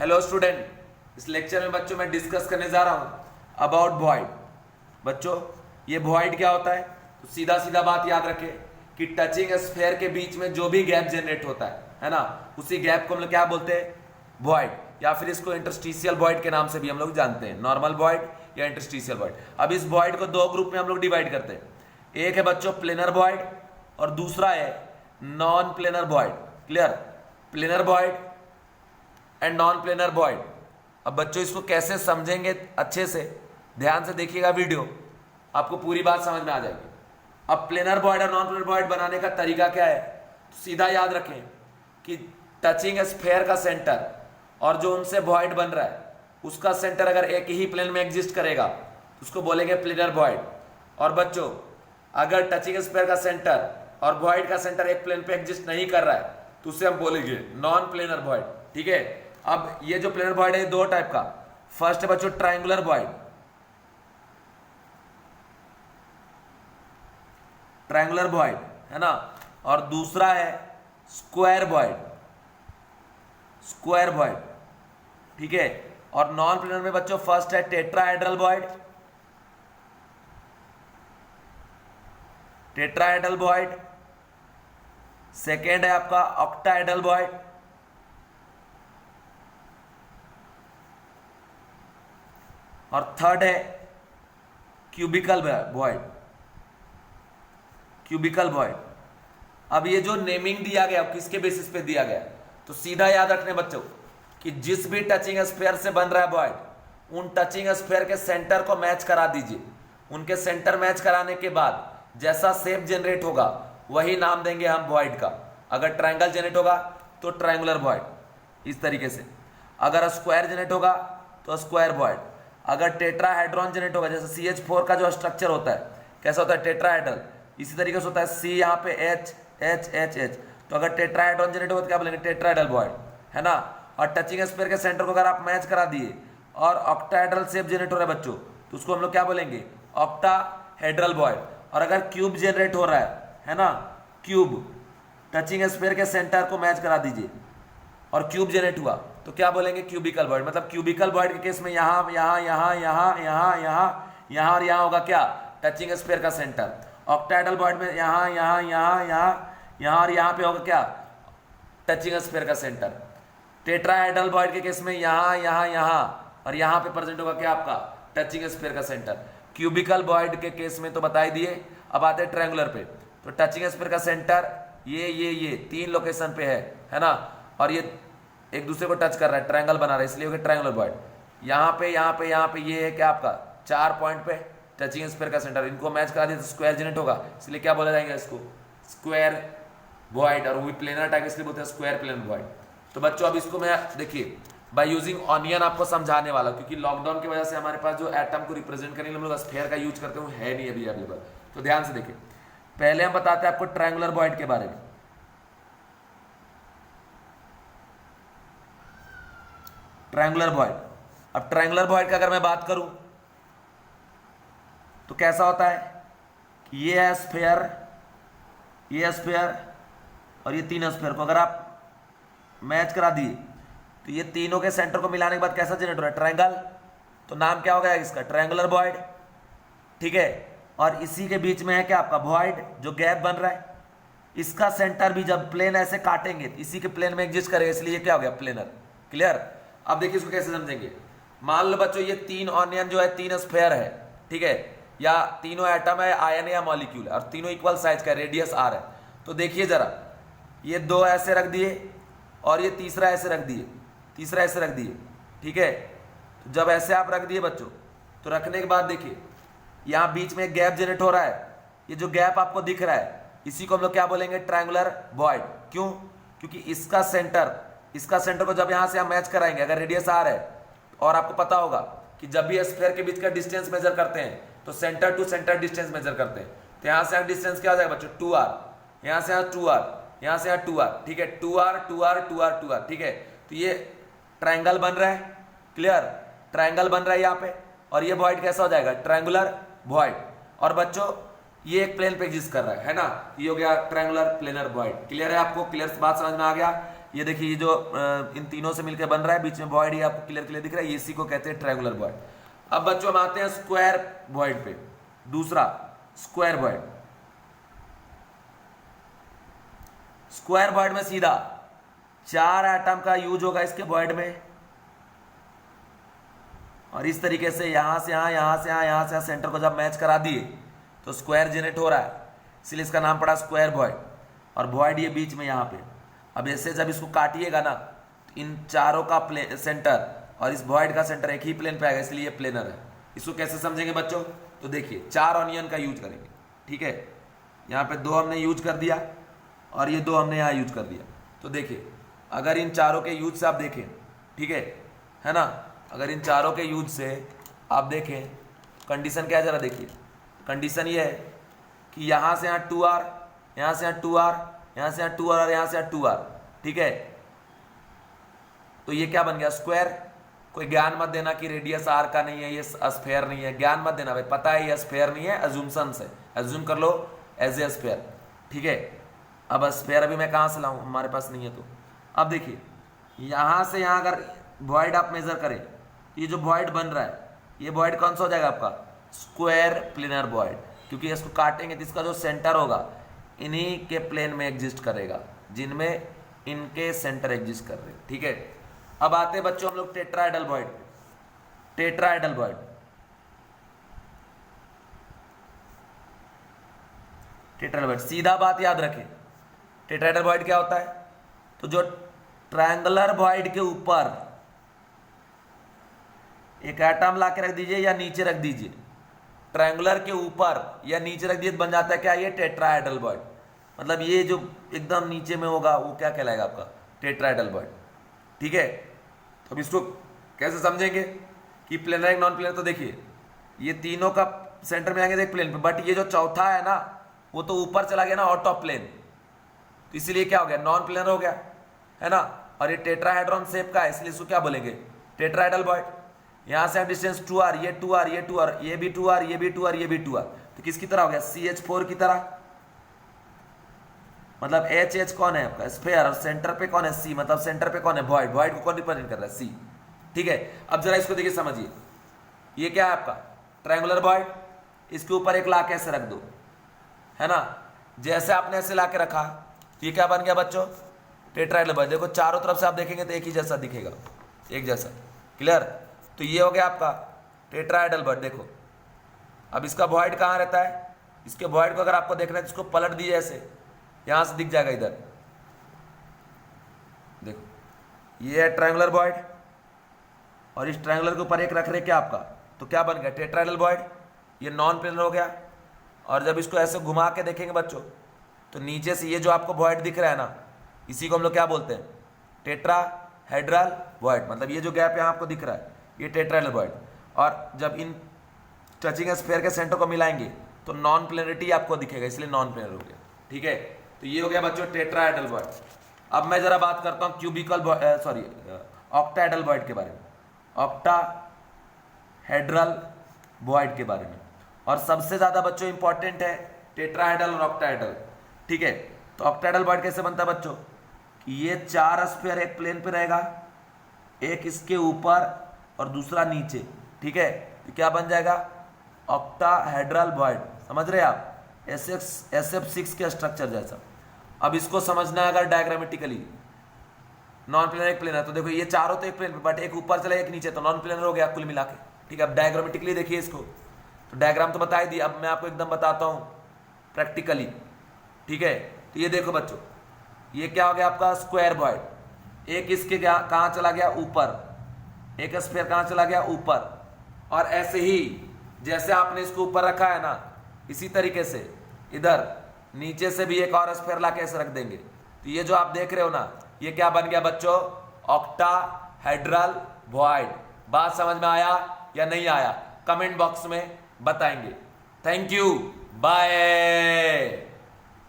Hello student, इस lecture में बच्चों मैं डिस्कस करने जा रहा हूं अबाउट वॉइड। बच्चों ये वॉइड क्या होता है, तो सीधा सीधा बात याद रखें कि टचिंग स्फेयर के बीच में जो भी गैप जनरेट होता है ना, उसी गैप को हम लोग क्या बोलते हैं, वॉइड, या फिर इसको इंटरस्टिशियल वॉइड के नाम से भी हम लोग जानते हैं, नॉर्मल वॉइड या इंटरस्टिशियल वॉइड। अब इस वॉइड को दो ग्रुप में हम लोग डिवाइड करते हैं, एक है बच्चों प्लेनर वॉइड और दूसरा है non planar void. Clear, planar void and non planar void. अब बच्चों इसको कैसे समझेंगे, अच्छे से ध्यान से देखिएगा वीडियो, आपको पूरी बात समझ में आ जाएगी। अब प्लेनर वॉइड और नॉन प्लेनर वॉइड बनाने का तरीका क्या है, तो सीधा याद रखें कि टचिंग स्फेयर का सेंटर और जो उनसे वॉइड बन रहा है उसका सेंटर अगर एक ही प्लेन में एग्जिस्ट करेगा तो उसको बोलेंगे प्लेनर वॉइड। और बच्चों अगर टचिंग स्फेयर का सेंटर और वॉइड का सेंटर एक प्लेन पे एग्जिस्ट नहीं कर रहा है तो उसे हम बोलेंगे नॉन प्लेनर वॉइड। ठीक है, अब ये जो प्लेनर वॉइड है दो टाइप का, फर्स्ट है बच्चों ट्रायंगुलर वॉइड, ट्रायंगुलर वॉइड है ना, और दूसरा है स्क्वायर वॉइड, स्क्वायर वॉइड। ठीक है, और नॉन प्लेनर में बच्चों फर्स्ट है tetrahedral void, tetrahedral void, second है आपका ऑक्टाहेड्रल वॉइड, और थर्ड है क्यूबिकल वॉइड, क्यूबिकल वॉइड। अब ये जो नेमिंग दिया गया किसके बेसिस पे दिया गया, तो सीधा याद रखने बच्चों कि जिस भी टचिंग स्फेयर से बन रहा है वॉइड, उन टचिंग स्फेयर के सेंटर को मैच करा दीजिए। उनके सेंटर मैच कराने के बाद जैसा शेप जनरेट होगा वही नाम देंगे हम वॉइड का। अगर ट्रायंगल जनरेट होगा तो ट्रायंगुलर वॉइड, इस तरीके से। अगर स्क्वायर जनरेट होगा तो स्क्वायर वॉइड। अगर टेट्राहेड्रॉन जनरेट होगा, जैसे CH4 का जो स्ट्रक्चर होता है कैसा होता है टेट्राहेड्रल, इसी तरीके से होता है C यहाँ पे H H H H, तो अगर टेट्राहेड्रॉन जनरेट होगा तो क्या बोलेंगे टेट्राहेड्रल वॉइड, है ना। और टचिंग स्फेयर के सेंटर को अगर आप मैच करा दिए और ऑक्टाहेड्रल शेप जनरेट हो रहा है बच्चों, तो उसको हम लोग क्या बोलेंगे ऑक्टाहेड्रल वॉइड। और अगर क्यूब जनरेट हो रहा है ना, क्यूब, टचिंग स्फेयर के सेंटर को मैच करा दीजिए और क्यूब जनरेट हुआ तो क्या बोलेंगे क्यूबिकल वॉइड। मतलब क्यूबिकल वॉइड के केस में यहाँ यहाँ यहाँ यहाँ यहाँ यहाँ यहाँ और यहाँ होगा क्या टचिंग स्फेयर का सेंटर। ऑक्टाहेड्रल वॉइड में यहाँ यहाँ यहाँ यहाँ यहाँ और यहाँ पे होगा क्या टचिंग स्फेयर का सेंटर। टेट्राहेड्रल वॉइड के केस में यहाँ यहाँ यहाँ और यहाँ पे प्रेजेंट होगा क्या आपका टचिंग स्फेयर का सेंटर। क्यूबिकल वॉइड के केस में तो बता ही दिए। अब आते हैं ट्रायंगुलर पे, तो टचिंग स्फेयर का सेंटर ये तीन लोकेशन पे है ना, और ये एक दूसरे को टच कर रहा है, ट्रायंगल बना रहा है, इसलिए ट्रायंगुलर वॉइड। यहाँ पे ये है क्या आपका 4 पॉइंट पे टचिंग स्फेयर का सेंटर, इनको मैच करा दिया तो स्क्वायर जनरेट होगा, इसलिए क्या बोला जाएगा इसको स्क्वायर वॉइड। और वो भी प्लेनर टाइप इसलिए बोलते हैं स्क्वायर प्लेन वॉइड। तो बच्चों अब इसको मैं देखिए बाय यूजिंग ऑनियन आपको समझाने वाला, क्योंकि लॉकडाउन की वजह से हमारे पास जो एटम को रिप्रेजेंट करने के लिए हम लोग स्फेयर का यूज करते हैं है नहीं अभी अवेलेबल। तो ध्यान से देखिए, पहले हम बताते हैं आपको ट्रायंगुलर वॉइड के बारे में। ट्रायंगुलर वॉइड, अब ट्रायंगुलर वॉइड का अगर मैं बात करूं तो कैसा होता है कि ये है स्फेयर, ये स्फेयर और ये तीन स्फेयर को अगर आप मैच करा दिए तो ये तीनों के सेंटर को मिलाने के बाद कैसा जनरेट हो रहा है ट्रायंगल, तो नाम क्या हो गया इसका ट्रायंगुलर वॉइड। ठीक है, और इसी के बीच में है क्या आपका वॉइड, जो गैप बन रहा है, इसका सेंटर भी जब प्लेन ऐसे काटेंगे इसी के प्लेन में एग्जिस्ट करेगा, इसलिए क्या हो गया प्लेनर। क्लियर, अब देखिए इसको कैसे समझेंगे। मान लो बच्चों ये तीन ऑनियन जो है तीन स्फेयर है, ठीक है, या तीनों एटम है, आयन या मॉलिक्यूल है, और तीनों इक्वल साइज का, रेडियस r है। तो देखिए जरा, ये दो ऐसे रख दिए और ये तीसरा ऐसे रख दिए, तीसरा ऐसे रख दिए। ठीक है, तो जब ऐसे आप रख दिए बच्चों, तो रखने के बाद देखिए यहाँ बीच में एक गैप जनरेट हो रहा है, ये जो गैप आपको दिख रहा है इसी को हम लोग क्या बोलेंगे ट्रायंगुलर वॉइड। क्यों, क्योंकि इसका सेंटर को जब यहाँ से हम मैच कराएंगे, अगर रेडियस r है, और आपको पता होगा कि जब भी स्फीयर के बीच का डिस्टेंस मेजर करते हैं तो centre to centre distance measure करते हैं, तो यहाँ से यहाँ डिस्टेंस क्या हो जाएगा बच्चों 2r, यहाँ से यहाँ 2r, यहाँ से यहाँ 2r। ठीक है, 2r 2r 2r 2r। ठीक है, तो ये ट्रायंगल बन रहा है। क्लियर, ट्रायंगल बन रहा है यहाँ पे, और ये वॉइड कैसा हो जाएगा ट्रायंगुलर वॉइड। और बच्चों ये एक प्लेन पे एग्जिस्ट कर रहा है ना, ये हो गया ट्रायंगुलर प्लेनर वॉइड। क्लियर है आपको, क्लियर बात समझ में आ गया। ये देखिए ये जो इन तीनों से मिलकर बन रहा है, बीच में वॉइड, ये आपको क्लियर क्लियर दिख रहा है, इसी को कहते हैं ट्रायंगुलर वॉइड। अब बच्चों हम आते हैं स्क्वायर वॉइड पे। दूसरा स्क्वायर वॉइड। स्क्वायर वॉइड में सीधा 4 एटम का यूज होगा इसके वॉइड में, और इस तरीके से यहां से यहां, यहां से यहां, यहां से यहां सेंटर को जब मैच करा दिए तो स्क्वायर जनरेट हो रहा है, इसलिए इसका नाम पड़ा स्क्वायर वॉइड। और वॉइड ये बीच में यहां पे। अब ऐसे जब इसको काटिएगा ना, तो इन चारों का सेंटर और इस वॉइड का सेंटर एक ही प्लेन पे आएगा, इसलिए ये प्लेनर है। इसको कैसे समझेंगे बच्चों? तो देखिए 4 ऑनियन का यूज करेंगे, ठीक है। यहाँ पे 2 हमने यूज कर दिया और ये 2 हमने यहाँ यूज कर दिया। तो देखिए अगर इन चारों के यूज से आप देखें, ठीक है ना, अगर इन चारों के यूज से आप देखें, कंडीशन क्या है जरा देखिए। कंडीशन ये है कि यहाँ से यहाँ 2r, यहाँ से यहाँ 2r, यहाँ से यहाँ 2r और यहाँ से यहाँ 2r, ठीक है। तो ये क्या बन गया? स्क्वायर। कोई ज्ञान मत देना कि रेडियस r का नहीं है, ये स्फेयर नहीं है, ज्ञान मत देना भाई, पता है ये स्फेयर नहीं है, अजूमसन से अजूम कर लो एज ए स्फेयर, ठीक है। अब स्फेयर अभी मैं कहाँ से लाऊं, हमारे पास नहीं है। तो अब देखिए यहाँ से यहाँ अगर वॉइड आप मेजर करें, ये जो वॉइड बन रहा है, ये वॉइड कौन सा हो जाएगा आपका? स्क्वायर प्लेनर वॉइड, क्योंकि इसको काटेंगे तो इसका जो सेंटर होगा इन्हीं के प्लेन में एग्जिस्ट करेगा, जिनमें इनके सेंटर एग्जिस्ट कर रहे हैं, ठीक है। अब आते हैं बच्चों हम लोग tetrahedral void. Tetrahedral void, tetrahedral void, सीधा बात याद रखें, टेट्राहेड्रल वॉइड क्या होता है? तो जो ट्रायंगुलर वॉइड के ऊपर एक एटम ला के रख दीजिए या नीचे रख दीजिए, ट्रायंगुलर के ऊपर या नीचे रख दीजिए, बन जाता है क्या? ये टेट्राहेड्रल वॉइड। मतलब ये जो एकदम नीचे में होगा वो क्या कहलाएगा आपका? टेट्राहेड्रल वॉइड, ठीक है। तो अब इसको कैसे समझेंगे कि प्लेनर है नॉन प्लेनर? तो देखिए ये तीनों का सेंटर में आएंगे एक प्लेन पे, बट ये जो चौथा है ना वो तो ऊपर चला गया ना, आउट ऑफ प्लेन, तो इसीलिए क्या हो गया? नॉन प्लेनर हो गया, है ना। और ये टेट्राहेड्रॉन शेप का है, इसलिए इसको क्या बोलेंगे? Tetrahedral void. यहाँ से डिस्टेंस 2r, ये 2r, ये 2r, ये भी 2r, ये भी 2r, ये भी 2r, तो किसकी तरह हो गया? CH4 की तरह। मतलब H कौन है आपका? स्फेयर। और सेंटर पे कौन है? C, मतलब सेंटर पे कौन है? वॉइड। वॉइड को कौन रिप्रेजेंट कर रहा है? C, ठीक है। अब जरा इसको देखिए, समझिए, ये क्या है आपका? Triangular void. इसके ऊपर एक लाके ऐसे रख दो, है ना। जैसे आपने ऐसे लाके रखा, ये क्या बन गया बच्चों? Tetrahedral void. देखो चारों तरफ से आप देखेंगे तो एक ही जैसा दिखेगा, एक जैसा, क्लियर। तो ये हो गया आपका टेट्राहेड्रल वॉइड। देखो अब इसका वॉइड कहाँ रहता है? इसके वॉइड को अगर आपको देखना है तो इसको पलट दीजिए, ऐसे यहां से दिख जाएगा इधर, देखो ये है ट्रायंगुलर वॉइड, और इस ट्रायंगुलर के ऊपर एक रख रहे क्या आपका? तो क्या बन गया? Tetrahedral void. ये नॉन प्लेनर हो गया। और जब इसको ऐसे घुमा के देखेंगे बच्चों, तो नीचे से ये जो आपको वॉइड दिख रहा है ना, इसी को हम लोग क्या बोलते हैं? Tetrahedral void. मतलब ये जो गैप यहाँ आपको दिख रहा है, ये टेट्राहेड्रल वॉइड। और जब इन टचिंग स्फीयर के सेंटर को मिलाएंगे तो नॉन प्लेनरिटी आपको दिखेगा, इसलिए नॉन प्लेनर हो गया, ठीक है। तो ये हो गया बच्चों टेट्राहेड्रल वॉइड। अब मैं जरा बात करता हूँ क्यूबिकल ऑक्टाहेड्रल वॉइड के बारे में, ऑक्टाहेड्रल वॉइड के बारे में। और सबसे ज्यादा बच्चों इंपॉर्टेंट है टेट्राहेड्रल और ऑक्टाहेड्रल, ठीक है। तो ऑक्टाहेड्रल वॉइड कैसे बनता है बच्चों? कि ये 4 स्फीयर एक प्लेन पे रहेगा, एक इसके ऊपर और दूसरा नीचे, ठीक है। तो क्या बन जाएगा? Octahedral void. समझ रहे आप? SF6 के स्ट्रक्चर जैसा। अब इसको समझना है अगर डायग्रामेटिकली, नॉन प्लेनर एक प्लेनर, तो देखो ये चारों तो एक प्लेन पे, बट एक ऊपर चला एक नीचे, तो नॉन प्लेनर हो गया कुल मिला के, ठीक है। अब डायग्रामेटिकली देखिए इसको, तो डायग्राम तो बता ही दिया, अब मैं आपको एकदम बताता हूँ प्रैक्टिकली, ठीक है। तो ये देखो बच्चों, ये क्या हो गया आपका? Square void. एक इसके कहाँ चला गया? ऊपर। एक स्फीयर कहाँ चला गया? ऊपर। और ऐसे ही जैसे आपने इसको ऊपर रखा है ना, इसी तरीके से इधर नीचे से भी एक और स्फीयर ला के ऐसे रख देंगे। तो ये जो आप देख रहे हो ना, ये क्या बन गया बच्चों? Octahedral void. बात समझ में आया या नहीं आया? कमेंट बॉक्स में बताएंगे। Thank you, bye.